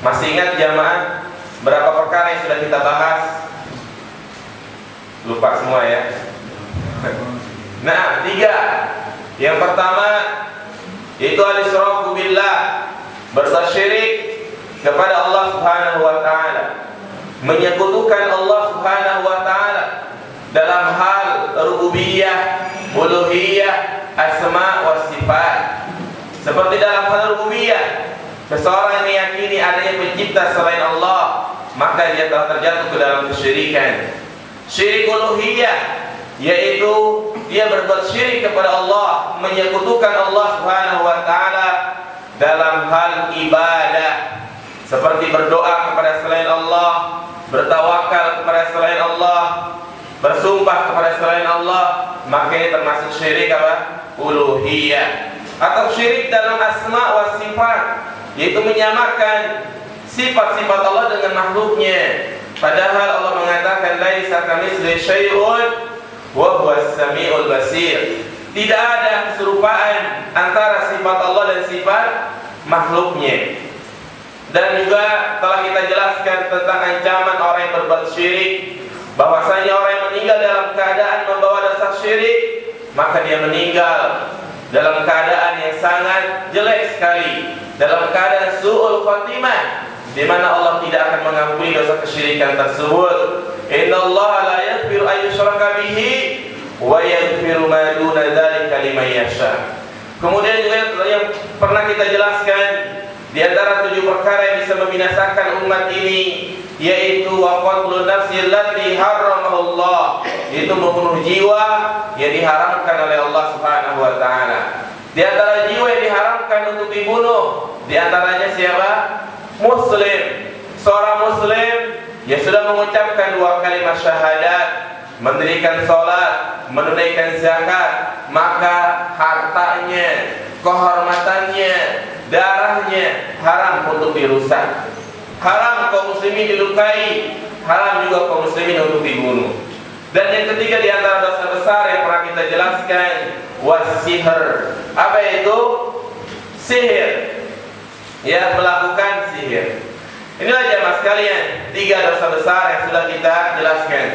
Masih ingat jamaah berapa perkara yang sudah kita bahas? Lupa semua ya. Nah, 3. Yang pertama yaitu al-isyraku billah, berbuat syirik kepada Allah Subhanahu wa taala, menyekutukan Allah Subhanahu wa taala dalam hal rububiyah, uluhiyah, asma wa sifat. Seperti dalam hal rububiyah, seseorang yang meyakini adanya pencipta selain Allah, maka dia telah terjatuh ke dalam kesyirikan. Syirik uluhiyah yaitu dia berbuat syirik kepada Allah, menyekutukan Allah Subhanahu wa taala dalam hal ibadah, seperti berdoa kepada selain Allah, bertawakal kepada selain Allah, bersumpah kepada selain Allah, maka ini termasuk syirik apa? Uluhiyah. Atau syirik dalam asma wa sifat, yaitu menyamakan sifat-sifat Allah dengan makhluknya, padahal Allah mengatakan laisa kamitslihi syai'un wa huwas samiul basir. Tidak ada keserupaan antara sifat Allah dan sifat makhluknya. Dan juga telah kita jelaskan tentang ancaman orang yang berbuat syirik, bahwasanya orang yang meninggal dalam keadaan membawa dasar syirik, maka dia meninggal dalam keadaan yang sangat jelek sekali, dalam keadaan su'ul khatimah, di mana Allah tidak akan mengampuni dosa kesyirikan tersebut. Innallaha la yaghfiru an yushraka bihi wa yaghfiru ma duna dzalika liman yasha. Kemudian juga yang pernah kita jelaskan, di antara 7 perkara yang bisa membinasakan umat ini, yaitu wa qatlun nafsi allati harramahullah, yaitu membunuh jiwa yang diharamkan oleh Allah Subhanahu wa taala. Di antara jiwa yang diharamkan untuk dibunuh, di antaranya siapa? Muslim. Seorang muslim yang sudah mengucapkan 2 kalimat syahadat, mendirikan salat, menunaikan zakat, maka hartanya, kehormatannya, darahnya haram untuk dirusak. Haram kaum muslimin dilukai, haram juga kaum muslimin untuk dibunuh. Dan yang ketiga di antara dosa besar yang pernah kita jelaskan, wasihr. Apa itu? Sihir. Ya, melakukan sihir. Inilah jamaah sekalian 3 dosa besar yang sudah kita jelaskan.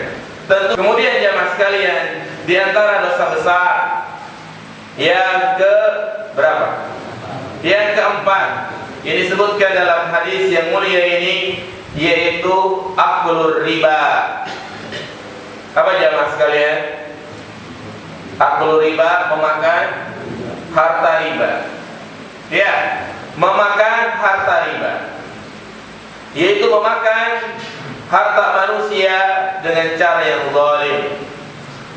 Tentu kemudian jamaah sekalian, di antara dosa besar yang ke berapa? Yang keempat, yang disebutkan dalam hadis yang mulia ini, yaitu aklur riba. Apa jamaah sekalian? Aklur riba, memakan harta riba. Ya, memakan harta riba, yaitu memakan harta manusia dengan cara yang zalim,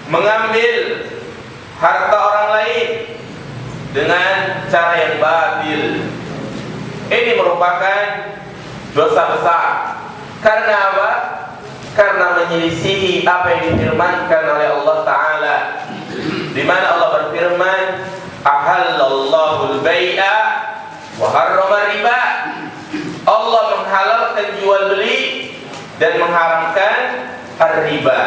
mengambil harta orang lain dengan cara yang batil. Ini merupakan dosa besar. Karena apa? Karena menyelisihi apa yang difirmankan oleh Allah Ta'ala, di mana Allah berfirman, ahallallahu al-bai'a wa harrama riba. Allah menghalalkan jual beli dan mengharamkan riba.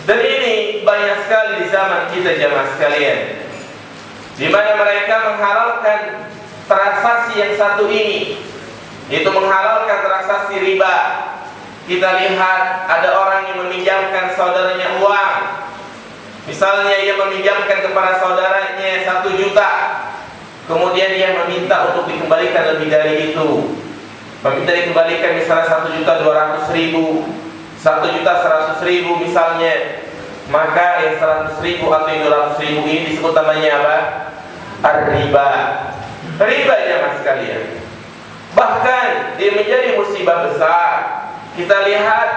Dan ini banyak sekali di zaman kita jamaah sekalian, di mana mereka menghalalkan transaksi yang satu ini, yaitu menghalalkan transaksi riba. Kita lihat ada orang yang meminjamkan saudaranya uang. Misalnya ia meminjamkan kepada saudaranya 1 juta, kemudian dia meminta untuk dikembalikan lebih dari itu. Meminta dikembalikan misalnya 1.200.000, 1.100.000 misalnya. Maka yang 100.000 atau yang 200.000 ini disebut namanya apa? Riba. Riba jamaah sekalian. Bahkan dia menjadi musibah besar. Kita lihat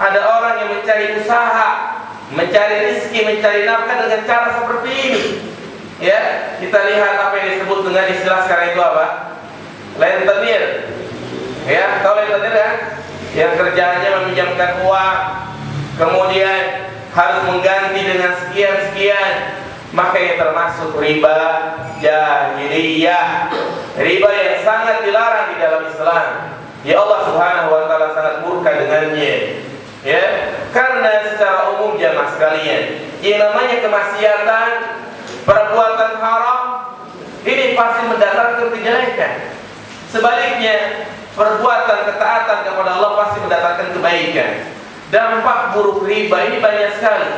ada orang yang mencari usaha, mencari rezeki, mencari nafkah dengan cara seperti ini. Ya, kita lihat apa yang disebut dengan istilah sekarang itu apa? Rentenir. Ya, tahu rentenir kan? Yang kerjanya meminjamkan uang, kemudian harus mengganti dengan sekian-sekian. Maka yang termasuk riba jahiliyah, riba yang sangat dilarang di dalam Islam. Ya, Allah Subhanahu wa taala sangat murka dengannya. Ya, karena secara umum jamaah sekalian, yang namanya kemaksiatan, perbuatan haram, ini pasti mendatangkan kejelekan. Sebaliknya, perbuatan ketaatan kepada Allah pasti mendatangkan kebaikan. Dampak buruk riba ini banyak sekali.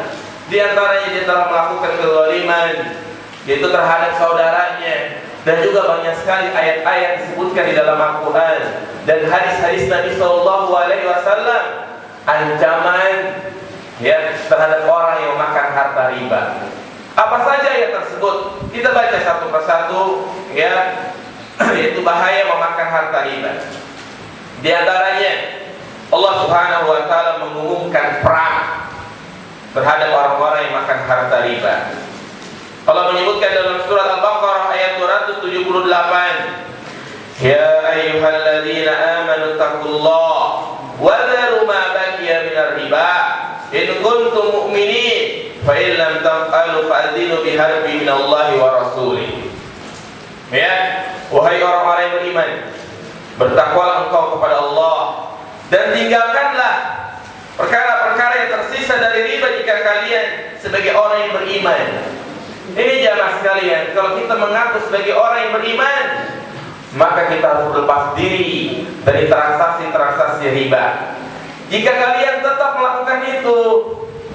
Di antaranya dia telah melakukan kezaliman, yaitu terhadap saudaranya, dan juga banyak sekali ayat-ayat disebutkan di dalam Al-Quran dan hadis-hadis Nabi SAW ancaman ya terhadap orang yang memakan harta riba. Apa saja ayat tersebut? Kita baca satu persatu ya, yaitu bahaya memakan harta riba. Di antaranya Allah Subhanahu wa taala mengumumkan perang terhadap orang-orang yang makan harta riba. Allah menyebutkan dalam surat Al-Baqarah ayat 278, Ya ayyuhalladzina amanu taqullaha wa dharu ma baqiya minar riba in kuntum mu'minin fa in lam taf'alu fa'dhinu biharbin minallahi wa rasulih. Ya, wahai orang-orang yang beriman, bertakwalah engkau kepada Allah dan tinggalkanlah perkara-perkara yang tersisa dari riba jika kalian sebagai orang yang beriman. Ini jamaah sekalian, kalau kita mengaku sebagai orang yang beriman, maka kita harus berlepas diri dari transaksi-transaksi riba. Jika kalian tetap melakukan itu,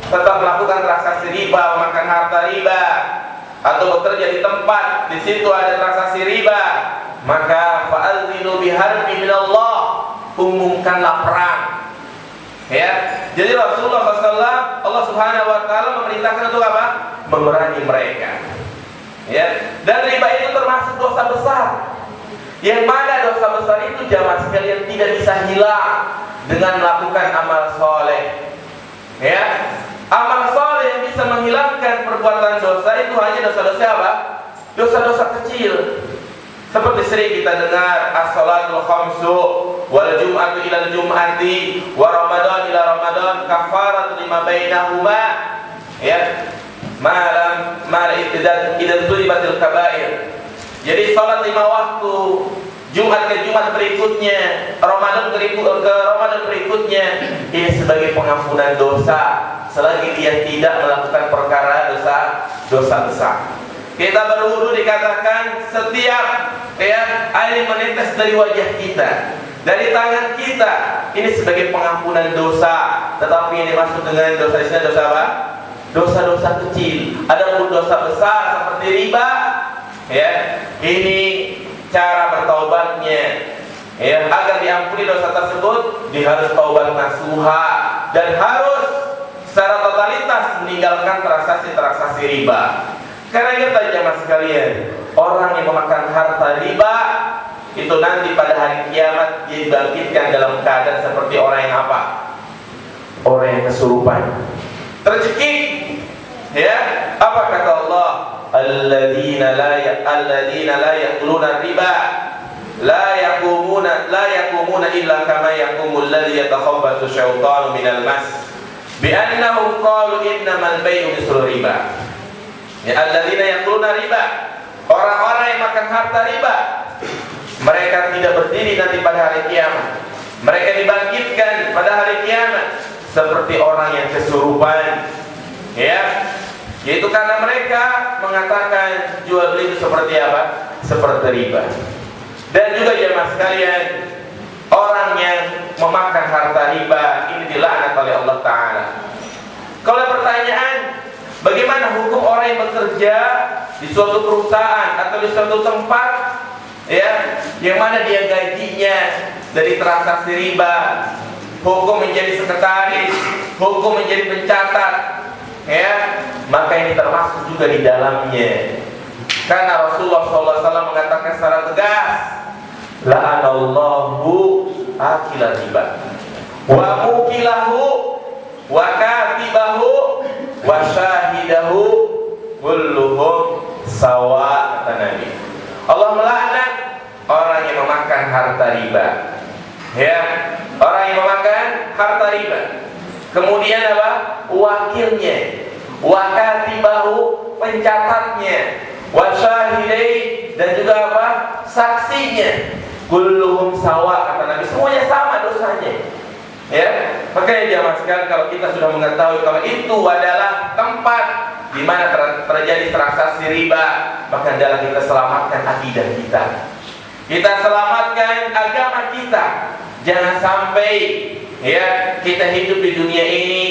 tetap melakukan transaksi riba, memakan harta riba, atau bekerja di tempat di situ ada transaksi riba, maka fa'adzinu biharbin minallah, umumkanlah perang. Ya, jadi Rasulullah SAW, Allah Subhanahu Wa Taala memerintahkan untuk apa? Memerangi mereka. Ya, dan riba itu termasuk dosa besar. Yang mana dosa besar itu jamaah sekalian tidak bisa hilang dengan melakukan amal soleh. Ya, amal soleh yang bisa menghilangkan perbuatan dosa itu hanya dosa-dosa apa? Dosa-dosa kecil. Seperti sering kita dengar as-salatul khamsu wal jum'atu ila jum'ati wa ramadan ila ramadan kafaratu lima bainahuma, ya, malam idza tulibatil kabair. Jadi salat 5 waktu, Jumat ke Jumat berikutnya, Ramadan ke Ramadan berikutnya, ini sebagai pengampunan dosa selagi dia tidak melakukan perkara dosa besar. Kita berwudu dikatakan setiap ya air menetes dari wajah kita, dari tangan kita, ini sebagai pengampunan dosa. Tetapi yang dimaksud dengan dosa ini dosa apa? Dosa-dosa kecil. Adapun dosa besar seperti riba, ya, ini cara bertaubatnya. Ya, agar diampuni dosa tersebut, dia harus taubat nasuha dan harus secara totalitas meninggalkan transaksi-transaksi riba. Karena kita jamaah sekalian, orang yang memakan harta riba itu nanti pada hari kiamat dia dibangkitkan dalam keadaan seperti orang yang apa? Orang yang kesurupan, tercekik. Ya, apa kata Allah? Alladzina la yaquluna riba la yaqumuna illa kama yaqumul ladzi yatakhabbathu syaitanu minal mas bi annahum qalu innamal bay'u mislu riba. Ya, alladzina yaquluna riba, orang-orang yang makan harta riba, mereka tidak berdiri nanti pada hari kiamat. Mereka dibangkitkan pada hari kiamat seperti orang yang kesurupan. Ya, yaitu karena mereka mengatakan jual beli itu seperti apa? Seperti riba. Dan juga jemaah sekalian, orang yang memakan harta riba ini dilaknat oleh Allah Ta'ala. Kalau pertanyaan, bagaimana hukum orang yang bekerja di suatu perusahaan atau di suatu tempat, ya, yang mana dia gajinya dari transaksi riba, hukum menjadi sekretaris, hukum menjadi pencatat, ya, maka ini termasuk juga di dalamnya. Karena Rasulullah SAW mengatakan secara tegas, la'anallahu akila riba wa mukilahu wa katibahu wa syahidahu kulluhum sawa, kata Nabi. Allah melaknat orang yang memakan harta riba. Ya, orang yang memakan harta riba. Kemudian apa? Wakilnya, wa katibahu, pencatatnya, wa syahidai, dan juga apa? Saksinya. Kulluhum sawa, kata Nabi. Semuanya sama dosanya. Ya, makanya jamaah sekalian, kalau kita sudah mengetahui kalau itu adalah tempat di mana terjadi transaksi riba, maka hendaklah kita selamatkan akidah kita. Kita selamatkan agama kita. kita. Jangan sampai ya kita hidup di dunia ini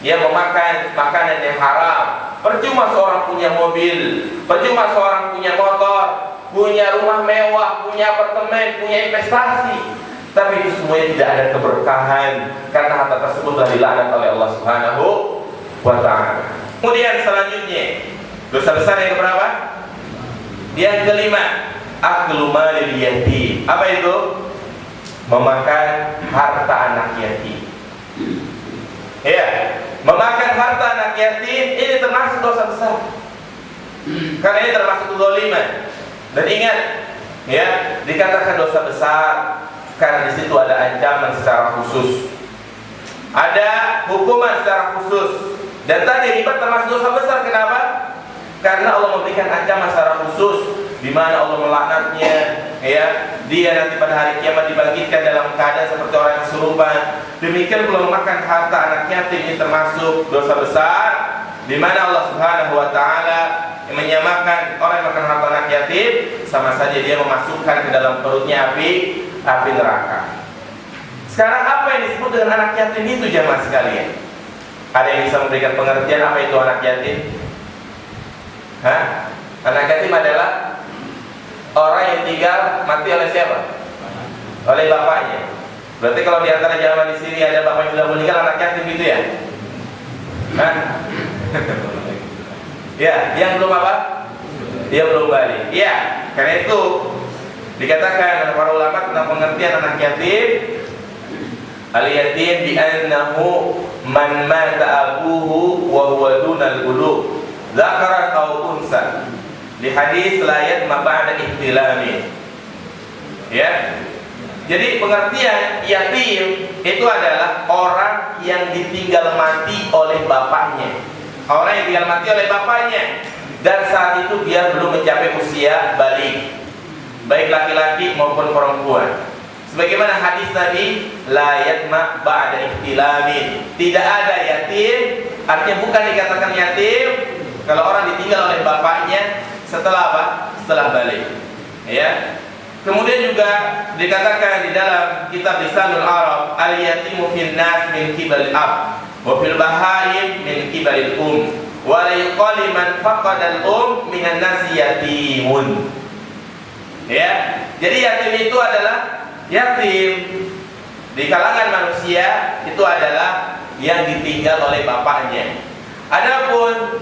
ya memakan makanan yang haram. Percuma seorang punya mobil, percuma seorang punya motor, punya rumah mewah, punya apartemen, punya investasi, tapi itu semuanya tidak ada keberkahan karena harta tersebut telah dilaknat oleh Allah Subhanahu wa ta'ala. Kemudian selanjutnya, dosa besar yang keberapa? Yang kelima, aklu malil yatim. Apa itu? Memakan harta anak yatim. Ya, memakan harta anak yatim ini termasuk dosa besar. Karena ini termasuk kezaliman. Dan ingat, ya, dikatakan dosa besar karena di situ ada ancaman secara khusus, ada hukuman secara khusus. Dan tadi riba termasuk dosa besar. Kenapa? Karena Allah memberikan ancaman secara khusus, di mana Allah melaknatnya. Ya, dia nanti pada hari kiamat dibangkitkan dalam keadaan seperti orang yang kesurupan. Demikian pula memakan harta anak yatim ini termasuk dosa besar, di mana Allah Subhanahu wa ta'ala menyamakan orang yang makan harta anak yatim sama saja dia memasukkan ke dalam perutnya api neraka. Sekarang apa yang disebut dengan anak yatim itu jamaah sekalian? Ada yang bisa memberikan pengertian apa itu anak yatim? Hah? Anak yatim adalah orang yang tinggal mati oleh siapa? Oleh bapaknya. Berarti kalau di antara jamaah di sini ada bapak yang sudah meninggal, anak yatim gitu ya? Hah? Ya, yang belum apa? Dia belum balik. Ya, karena itu dikatakan oleh para ulama tentang pengertian anak yatim, al-yatim bi annahu man mata abuhu wa huwa dunal bulugh, dzakaran aw unsa. Di hadis la yatma ba'da ihtilami. Ya. Jadi pengertian yatim itu adalah orang yang ditinggal mati oleh bapaknya. Orang yang tinggal mati oleh bapaknya dan saat itu dia belum mencapai usia balik, baik laki-laki maupun perempuan. Sebagaimana hadis tadi, la yatma ba'da ihtilamin. Tidak ada yatim, artinya bukan dikatakan yatim kalau orang ditinggal oleh bapaknya setelah apa? Setelah balik. Ya. Kemudian juga dikatakan di dalam kitab Lisanul Arab, al-yatimu fin nas min kibalil ab wa fil bahaim min kibalil wa la yuqali man faqada al minan nasi yatimun. Ya. Jadi yatim itu adalah yatim di kalangan manusia itu adalah yang ditinggal oleh bapaknya. Adapun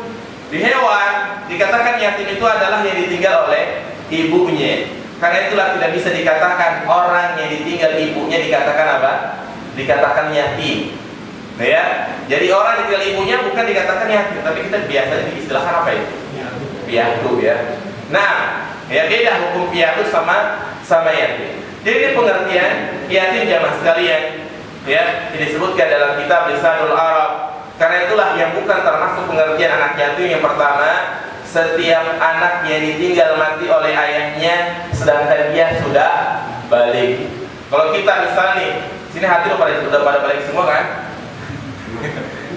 di hewan dikatakan yatim itu adalah yang ditinggal oleh ibunya. Karena itulah tidak bisa dikatakan orang yang ditinggal ibunya dikatakan apa? Dikatakan yatim. Nah, ya. Jadi orang yang ditinggal ibunya bukan dikatakan yatim, tapi kita biasanya diistilahkan apa itu? Piatu ya. Nah, ya beda hukum piatu sama yatim. Jadi ini pengertian yatim jamaah sekalian. Ya, ini disebutkan dalam kitab Lisanul Arab. Karena itulah yang bukan termasuk pengertian anak yatim yang pertama, setiap anak yang ditinggal mati oleh ayahnya sedangkan dia sudah balik. Kalau kita misalnya nih, sini hati sudah pada balik semua kan?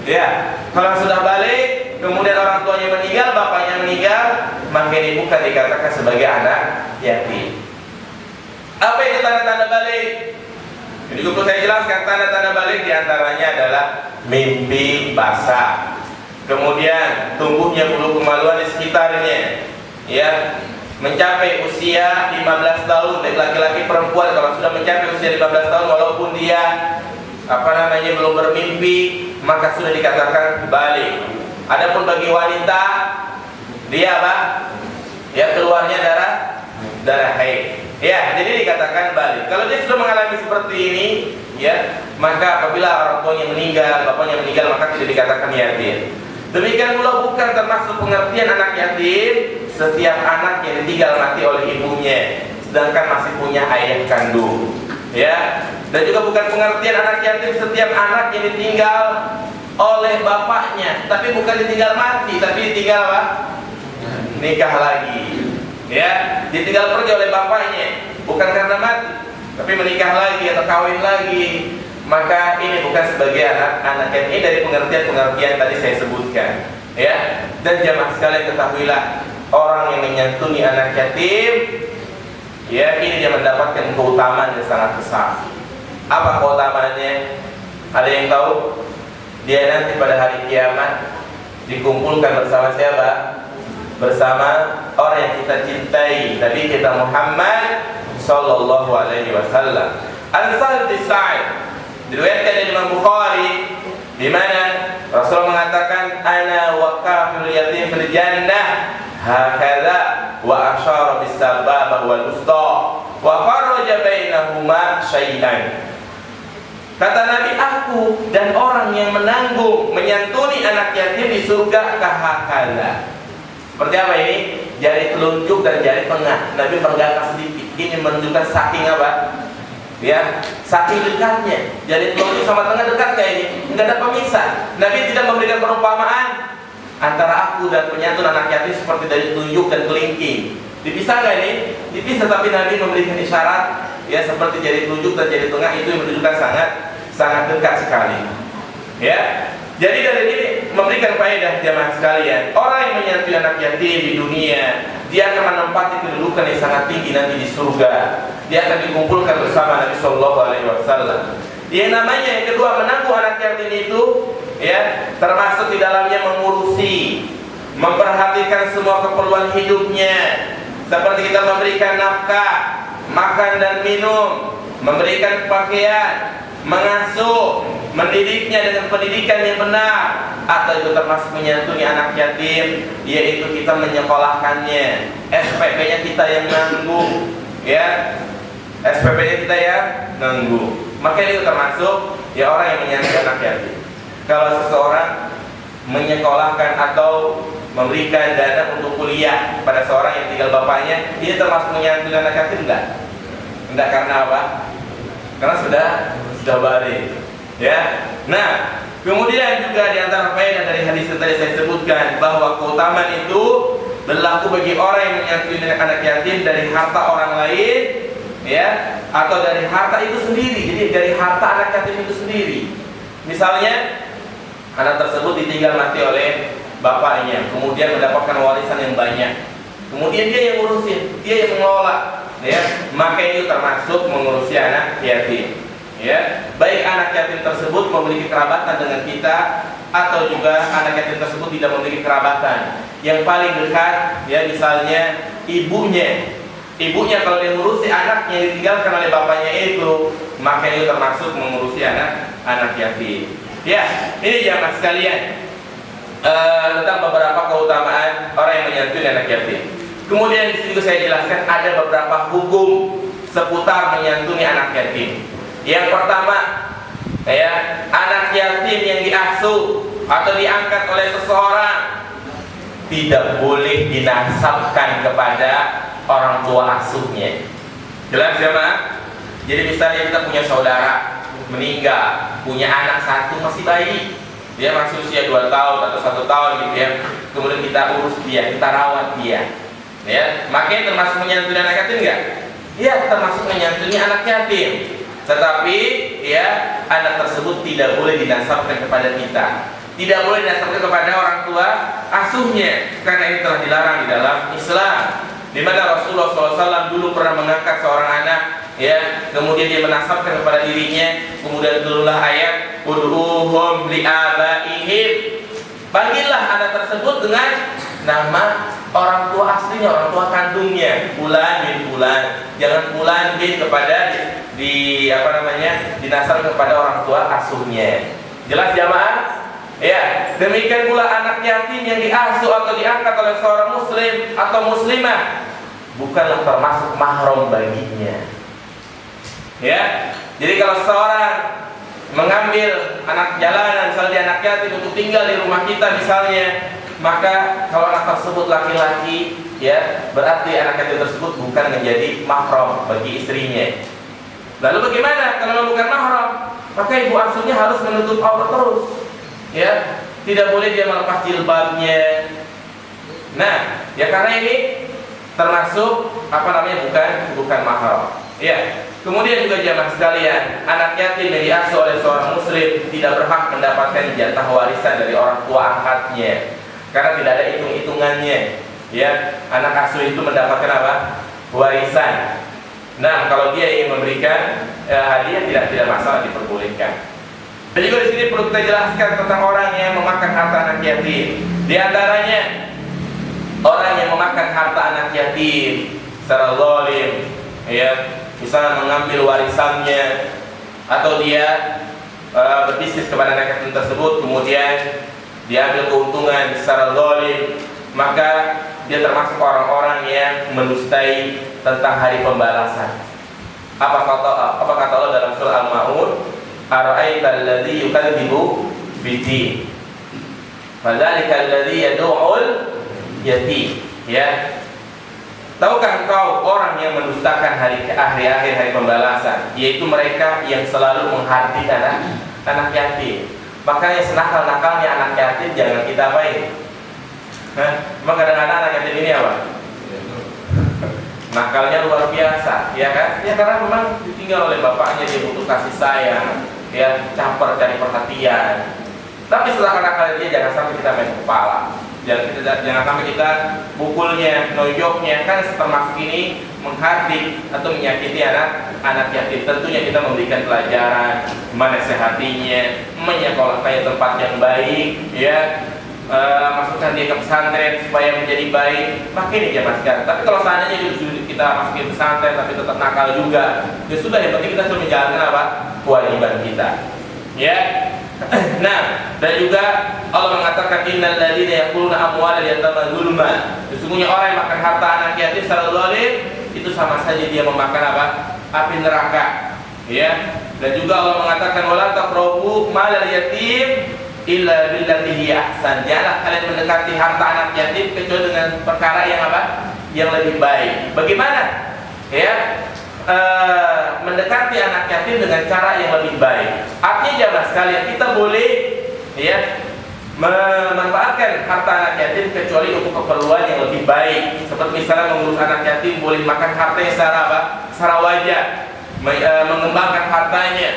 Ya, kalau sudah balik, kemudian orang tuanya meninggal, bapaknya meninggal, maka ini bukan dikatakan sebagai anak yatim. Apa itu tanda-tanda balik? Ini juga perlu saya jelaskan. Tanda-tanda balik diantaranya adalah mimpi basah, kemudian tumbuhnya bulu kemaluan di sekitarnya, ya, mencapai usia 15 tahun, baik laki-laki perempuan. Kalau sudah mencapai usia 15 tahun walaupun dia belum bermimpi, maka sudah dikatakan balik. Adapun bagi wanita, dia apa? Ya, keluarnya darah haid. Ya, jadi dikatakan balik. Kalau dia sudah mengalami seperti ini, ya, maka apabila orang tuanya meninggal, bapaknya meninggal, maka tidak dikatakan yatim. Demikian pula bukan termasuk pengertian anak yatim setiap anak yang ditinggal mati oleh ibunya sedangkan masih punya ayah kandung. Ya, dan juga bukan pengertian anak yatim setiap anak yang ditinggal oleh bapaknya, tapi bukan ditinggal mati, tapi ditinggal apa? Nikah lagi. Ya, ditinggal pergi oleh bapaknya, bukan karena mati, tapi menikah lagi atau kawin lagi. Maka ini bukan sebagai anak yatim. Ini dari pengertian tadi saya sebutkan. Ya, dan jamaah sekalian ketahuilah, orang yang menyantuni anak yatim ya ini dia mendapatkan keutamaan yang sangat besar. Apa keutamaannya? Ada yang tahu? Dia nanti pada hari kiamat dikumpulkan bersama siapa? Bersama orang yang kita cintai, Nabi kita Muhammad sallallahu alaihi wasallam. An-Sahl bin Sa'id diriwayatkan dari Imam Bukhari, di mana Rasulullah mengatakan ana wa kafil yatim fil jannah hakadha wa asyara bis sababah wal usta wa farraja bainahuma syai'an. Kata Nabi, aku dan orang yang menanggung menyantuni anak yatim di surga kahakala. Seperti apa ini? Jari telunjuk dan jari tengah. Nabi pergagas sedikit. Ini menunjukkan saking apa? Ya, saking dekatnya. Jari telunjuk sama tengah dekat kayak ini. Enggak ada pemisah. Nabi tidak memberikan perumpamaan antara aku dan penyantun anak yatim seperti dari telunjuk dan kelingking. Dipisah nggak ini? Dipisah, tapi Nabi memberikan isyarat ya seperti jari telunjuk dan jari tengah, itu yang menunjukkan sangat dekat sekali. Ya. Jadi dari ini memberikan faedah jamaah sekalian, orang yang menyantuni anak yatim di dunia, dia akan menempati kedudukan yang sangat tinggi nanti di surga. Dia akan dikumpulkan bersama Nabi sallallahu alaihi wasallam. Yang namanya yang kedua, menanggung anak yatim itu ya termasuk di dalamnya mengurusi, memperhatikan semua keperluan hidupnya, seperti kita memberikan nafkah, makan dan minum, memberikan pakaian, mengasuh, mendidiknya dengan pendidikan yang benar, atau itu termasuk menyantuni anak yatim, yaitu kita menyekolahkannya, SPP-nya kita yang nanggung, ya, SPP-nya kita yang nanggung. Maka itu termasuk ya orang yang menyantuni anak yatim. Kalau seseorang menyekolahkan atau memberikan dana untuk kuliah pada seorang yang tinggal bapaknya, ini termasuk menyantuni anak yatim enggak? Enggak, karena apa? Karena sudah balik. Ya. Nah, kemudian juga di antara faedah dari hadis yang tadi saya sebutkan bahwa keutamaan itu berlaku bagi orang yang menyantuni anak yatim dari harta orang lain, ya, atau dari harta itu sendiri. Jadi dari harta anak yatim itu sendiri. Misalnya anak tersebut ditinggal mati oleh bapaknya, kemudian mendapatkan warisan yang banyak. Kemudian dia yang ngurusin, dia yang mengelola, ya, maka itu termasuk mengurusi anak yatim. Ya, baik anak yatim tersebut memiliki kerabatan dengan kita atau juga anak yatim tersebut tidak memiliki kerabatan. Yang paling dekat, ya, misalnya ibunya. Ibunya kalau dia mengurusi anak yang ditinggalkan oleh bapaknya itu, maka itu termasuk mengurusi anak yatim. Ya, ini jamaah sekalian tentang beberapa keutamaan orang yang menyantuni anak yatim. Kemudian di sini saya jelaskan ada beberapa hukum seputar menyantuni anak yatim. Yang pertama, ya, anak yatim yang diasuh atau diangkat oleh seseorang tidak boleh dinasabkan kepada orang tua asuhnya. Jelas jemaah? Jadi misalnya kita punya saudara meninggal, punya anak satu masih bayi, dia masih usia 2 tahun atau 1 tahun gitu ya. Kemudian kita urus dia, kita rawat dia. Ya, makanya termasuk menyantuni anak yatim enggak? Iya, termasuk menyantuni anak yatim. Tetapi ya anak tersebut tidak boleh dinasabkan kepada kita, tidak boleh dinasabkan kepada orang tua asuhnya, karena ini telah dilarang di dalam Islam. Di mana Rasulullah SAW dulu pernah mengangkat seorang anak, ya, kemudian dia menasabkan kepada dirinya, kemudian turunlah ayat ud'uhum li'abaihim, panggillah anak tersebut dengan nama orang tua aslinya, orang tua kandungnya, fulan bin fulan, jangan fulan bin kepada dinasar kepada orang tua asuhnya. Jelas jamaah? Ya, demikian pula anak yatim yang diasuh atau diangkat oleh seorang muslim atau muslimah bukanlah termasuk mahram baginya. Ya, jadi kalau seorang mengambil anak jalanan, misalnya anak yatim untuk tinggal di rumah kita misalnya, maka kalau anak tersebut laki-laki, ya, berarti anak yatim tersebut bukan menjadi mahram bagi istrinya. Lalu bagaimana kalau bukan mahram? Maka ibu asuhnya harus menutup aurat terus, ya, tidak boleh dia melepas jilbabnya. Nah, ya karena ini termasuk bukan mahram. Ya. Kemudian juga jamaah sekalian, anak yatim yang diasuh oleh seorang muslim tidak berhak mendapatkan jatah warisan dari orang tua angkatnya, karena tidak ada hitung-hitungannya. Ya, anak asuh itu mendapatkan apa? Warisan. Nah, kalau dia ingin memberikan hadiah tidak masalah, diperbolehkan. Dan juga di sini perlu kita jelaskan tentang orang yang memakan harta anak yatim. Di antaranya orang yang memakan harta anak yatim secara zalim, ya, misalnya mengambil warisannya, atau dia berbisnis kepada anak yatim tersebut, kemudian diambil keuntungan secara zalim, maka dia termasuk orang-orang yang mendustai tentang hari pembalasan. Apa kata Allah dalam surah Al-Ma'un? Ara'aita alladhi yukadzibu bid-din, fadzalika alladhi yad'ul yatim. Ya, tahukah engkau orang yang mendustakan hari akhir, hari pembalasan, yaitu mereka yang selalu menghardik anak yatim. Makanya senakal-nakalnya anak yatim jangan kita apain. Cuma kadang-kadang anak yatim ini apa? Nakalnya luar biasa, ya kan? Ya karena memang ditinggal oleh bapaknya, dia butuh kasih sayang, ya, campur cari perhatian. Tapi setelah nakal dia jangan sampai kita main kepala, jangan sampai kita pukulnya, noyoknya, kan termasuk ini menghardik atau menyakiti anak yatim. Tentunya kita memberikan pelajaran, menasehatinya, menyekolahkannya tempat yang baik, ya, masukkan dia ke pesantren supaya menjadi baik. Makin dijamaskan. Tapi kalau seandainya kita masukin pesantren tapi tetap nakal juga, ya sudah, yang penting kita sudah menjalankan apa? Kewajiban kita. Ya. Nah, dan juga Allah mengatakan innal ladzina yaquluna amwalal yatama zulma. Sesungguhnya orang yang makan harta anak yatim secara zalim itu sama saja dia memakan apa? Api neraka. Ya. Dan juga Allah mengatakan wala taqrabu malal yatim illa billati hiya ahsan. Janganlah kalian mendekati harta anak yatim kecuali dengan perkara yang apa? Yang lebih baik. Bagaimana? Ya, mendekati anak yatim dengan cara yang lebih baik. Artinya jamaah sekalian, kita boleh, ya, memanfaatkan harta anak yatim kecuali untuk keperluan yang lebih baik. Seperti misalnya mengurus anak yatim, boleh makan hartanya secara apa? Secara wajar, mengembangkan hartanya.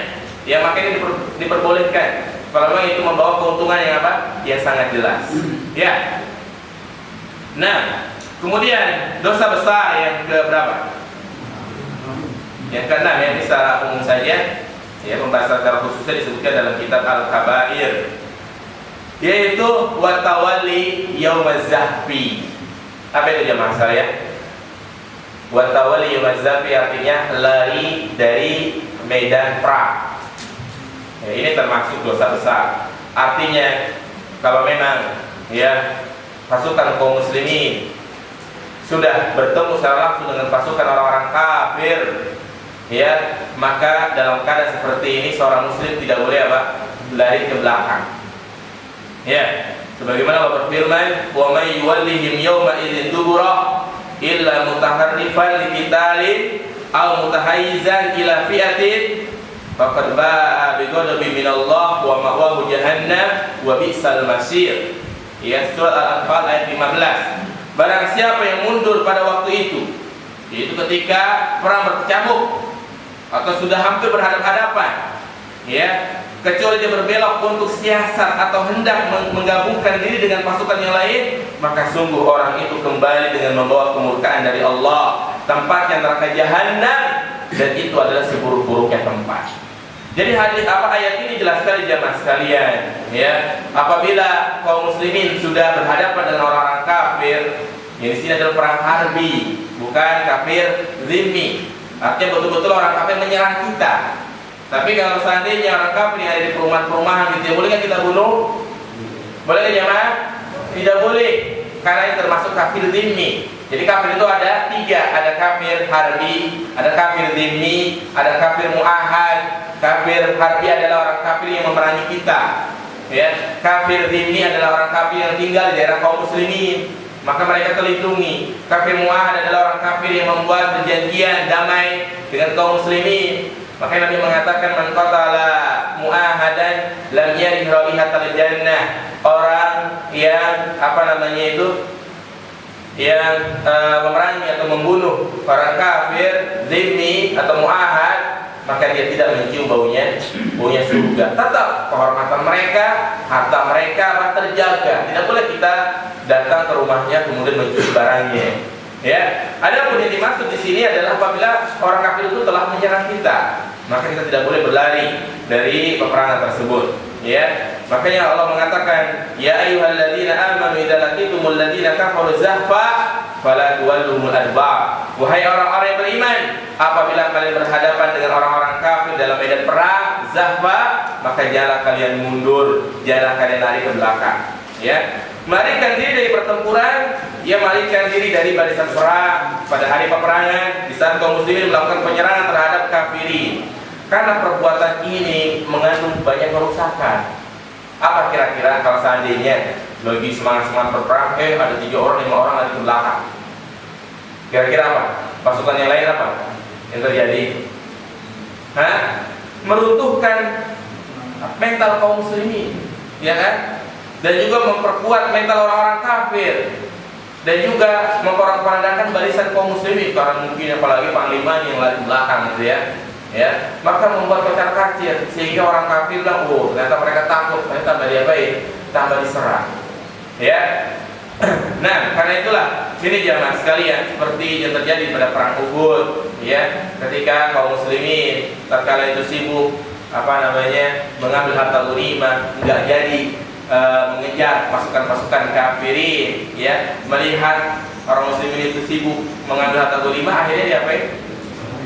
Ya, makanya diperbolehkan. Kalau memang itu membawa keuntungan yang apa? Yang sangat jelas. Ya. Nah, kemudian dosa besar yang keberapa? Yang keenam, ya, secara umum saja. Ya, pembahasan secara khususnya disebutkan dalam kitab Al-Kabair, yaitu watawali yaumaz zahfi. Apa itu jemaah sekalian? Watawali yaumaz zahfi artinya lari dari medan perang. Ya, ini termasuk dosa besar. Artinya kalau memang, ya, pasukan kaum muslimin sudah bertemu secara langsung dengan pasukan orang-orang kafir, ya, maka dalam keadaan seperti ini seorang muslim tidak boleh apa? Lari ke belakang. Ya, sebagaimana Allah berfirman, "Wa may yuwallihim yawma idzin dubura illa mutaharrifan liqitalin aw mutahayyizan ila fi'atin faqad ba'a bighadabin minallah wa ma'wahu jahannam wa bi'sal masir." Ya, surah Al-Anfal ayat 15. Barang siapa yang mundur pada waktu itu, yaitu ketika perang berkecamuk atau sudah hampir berhadapan-hadapan, ya, kecuali dia berbelok untuk siasat atau hendak menggabungkan diri dengan pasukan yang lain, maka sungguh orang itu kembali dengan membawa kemurkaan dari Allah, tempatnya neraka jahanam, dan itu adalah seburuk-buruknya tempat. Jadi ayat ini jelas sekali jamaah sekalian, ya. Apabila kaum muslimin sudah berhadapan dengan orang-orang kafir, yang di sini adalah perang harbi, bukan kafir zimmi. Artinya betul-betul orang kafir menyerang kita. Tapi kalau seandainya orang kafir yang ada di perumahan-perumahan gitu, boleh kan kita bunuh? Boleh kan jamaah? Tidak boleh, karena ini termasuk kafir zimmi. Jadi kafir itu ada tiga, ada kafir harbi, ada kafir zimmi, ada kafir mu'ahad. Kafir harbi adalah orang kafir yang memerangi kita, ya. Kafir zimmi adalah orang kafir yang tinggal di daerah kaum muslimin, maka mereka terlindungi. Kafir mu'ahad adalah orang kafir yang membuat perjanjian damai dengan kaum muslimin. Maka Nabi mengatakan man qatala mu'ahadan lam yarih raihatal jannah. Orang yang yang memerangi atau membunuh orang kafir zimmi atau mu'ahad, maka dia tidak mencium baunya surga. Tetap kehormatan mereka, harta mereka terjaga. Tidak boleh kita datang ke rumahnya kemudian mencuri barangnya. Ya, adapun yang dimaksud di sini adalah apabila orang kafir itu telah menyerang kita, maka kita tidak boleh berlari dari peperangan tersebut. Ya, makanya Allah mengatakan, ya ayyuhalladzina amanu idza laqitumul ladzina kafaru zahfa fala tuwalluhumul adbar. Wahai orang-orang yang beriman, apabila kalian berhadapan dengan orang-orang kafir dalam medan perang zahfa, maka janganlah kalian mundur, janganlah kalian lari ke belakang. Ya, melarikan diri dari pertempuran, ia melarikan diri dari barisan perang pada hari peperangan di saat kaum muslimin melakukan penyerangan terhadap kafirin. Karena perbuatan ini mengandung banyak kerusakan. Apa kira-kira kalau seandainya lagi semangat-semangat berperang, ada 3 orang, 5 orang lari ke belakang? Kira-kira apa? Pasukan yang lain apa yang terjadi? Meruntuhkan mental kaum muslimin, ya kan? Dan juga memperkuat mental orang-orang kafir, dan juga memporak-porandakan barisan kaum muslimin, karena mungkin apalagi panglima yang lari ke belakang gitu ya. Ya, maka membuat kocar kacir sehingga orang kafir bilang, oh ternyata mereka takut, mereka tambah diapain, tambah diserang. Ya, nah karena itulah ini jamaah sekalian seperti yang terjadi pada perang Uhud, ya, ketika kaum muslimin tatkala itu sibuk mengambil harta ghanimah, nggak jadi mengejar pasukan-pasukan kafirin, ya, melihat orang muslimin itu sibuk mengambil harta ghanimah, akhirnya diapain?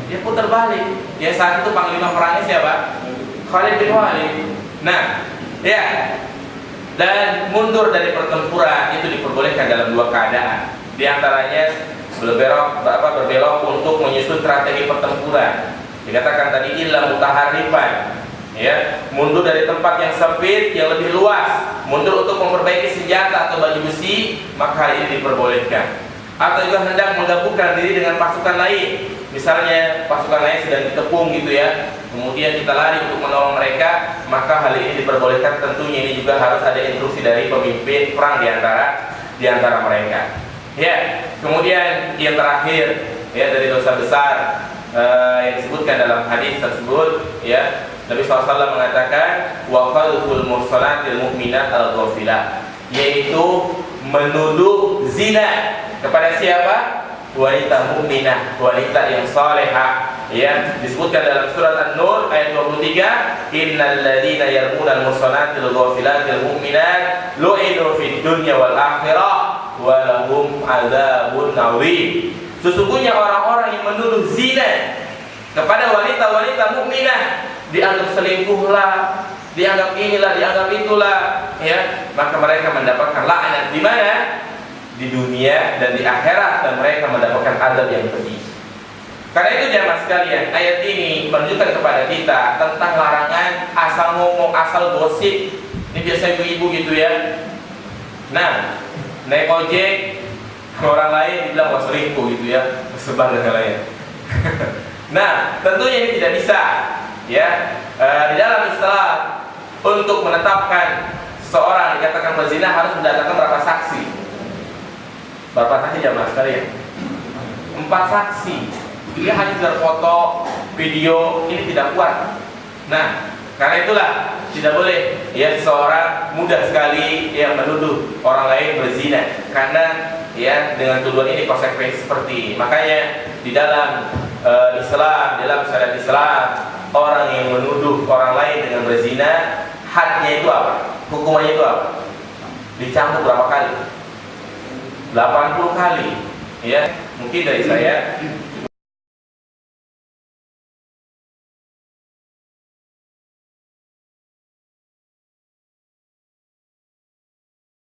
Dia putar balik. Ya, saat itu panglima perangnya siapa? Khalid bin Walid. Nah, ya, dan mundur dari pertempuran itu diperbolehkan dalam 2 keadaan. Di antaranya berbelok untuk menyusun strategi pertempuran. Dikatakan tadi illa mutaharrifan, ya, mundur dari tempat yang sempit yang lebih luas, mundur untuk memperbaiki senjata atau baju besi, maka hal ini diperbolehkan. Atau juga hendak menggabungkan diri dengan pasukan lain, misalnya pasukan lain sedang dikepung gitu ya, kemudian kita lari untuk menolong mereka, maka hal ini diperbolehkan. Tentunya ini juga harus ada instruksi dari pemimpin perang di antara mereka. Ya, kemudian yang terakhir, ya, dari dosa besar yang disebutkan dalam hadis tersebut, ya, Nabi SAW mengatakan wa qadhful muhsanatil mu'minat al-ghafilah, yaitu menuduh zina kepada siapa? Wanita mukminah, wanita yang salehah, ya, disebutkan dalam surat An-Nur ayat 23, innal ladzina yarmunal muhsanatil ghafilatil mu'minat lu'inu fid dunya wal akhirah wa lahum adzabun adzim. Sesungguhnya orang-orang yang menuduh zina kepada wanita-wanita mukminah, dianggap selingkuhlah, dianggap inilah, dianggap itulah, ya, maka mereka mendapatkan laknat di mana? Di dunia dan di akhirat, dan mereka mendapatkan azab yang pedih. Karena itu jamaah sekalian, ayat ini menunjukkan kepada kita tentang larangan asal ngomong, asal gosip. Ini biasa ibu-ibu gitu ya. Nah, naik ojek orang lain dibilang selingkuh gitu ya, sebar dan lain. Nah, tentunya ini tidak bisa, ya. Di dalam Islam untuk menetapkan seseorang dikatakan berzina harus mendatangkan berapa saksi? Berapa saksi jamaah sekalian? 4 saksi. Dia hanya sekedar foto, video, ini tidak kuat. Nah, karena itulah tidak boleh, ya, seseorang mudah sekali yang menuduh orang lain berzina, karena, ya, dengan tuduhan ini konsekuensi seperti ini. Makanya di dalam Islam, dalam syariat Islam, orang yang menuduh orang lain dengan berzina, hadnya itu apa? Hukumannya itu apa? Dicambuk berapa kali? 80 kali, ya. Mungkin dari saya 50